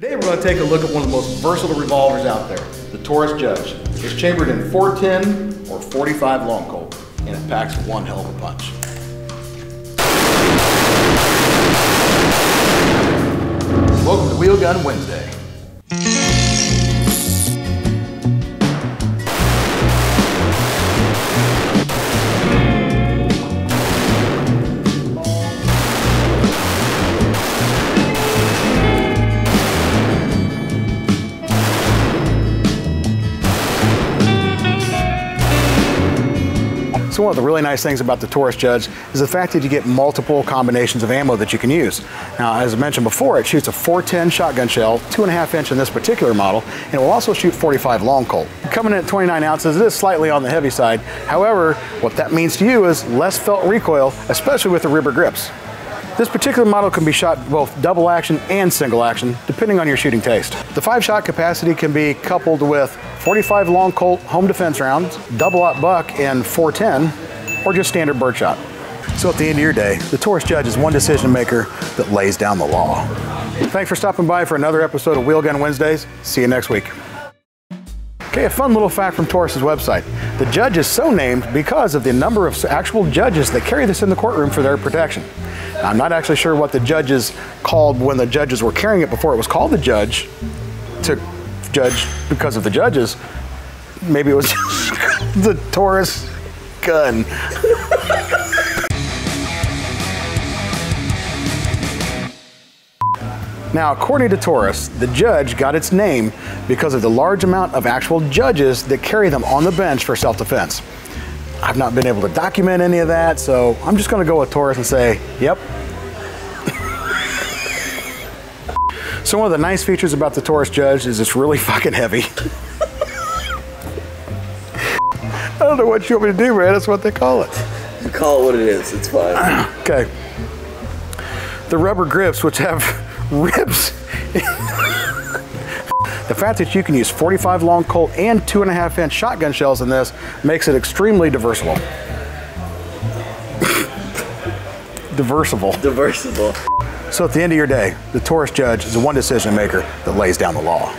Today we're going to take a look at one of the most versatile revolvers out there, the Taurus Judge. It's chambered in 410 or 45 long Colt, and it packs one hell of a punch. Welcome to Wheelgun Wednesday. So one of the really nice things about the Taurus Judge is the fact that you get multiple combinations of ammo that you can use. Now, as I mentioned before, it shoots a 410 shotgun shell, 2.5 inch in this particular model, and it will also shoot 45 long Colt. Coming in at 29 ounces, it is slightly on the heavy side. However, what that means to you is less felt recoil, especially with the rubber grips. This particular model can be shot both double action and single action, depending on your shooting taste. The 5-shot capacity can be coupled with 45 long Colt home defense rounds, double-aught buck in 410, or just standard birdshot. So at the end of your day, the Taurus Judge is one decision maker that lays down the law. Thanks for stopping by for another episode of Wheelgun Wednesdays. See you next week. Okay, a fun little fact from Taurus's website. The Judge is so named because of the number of actual judges that carry this in the courtroom for their protection. Now, I'm not actually sure what the judges called when the judges were carrying it before it was called the Judge, to judge because of the judges. Maybe it was the Taurus gun. Now, according to Taurus, the Judge got its name because of the large amount of actual judges that carry them on the bench for self-defense. I've not been able to document any of that, so I'm just going to go with Taurus and say, yep. So one of the nice features about the Taurus Judge is it's really fucking heavy. I don't know what you want me to do, man. That's what they call it. You call it what it is. It's fine. Okay. The rubber grips, which have ribs. The fact that you can use 45 long Colt and 2.5 inch shotgun shells in this makes it extremely diversible. Diversible. So at the end of your day, the Taurus Judge is a one decision maker that lays down the law.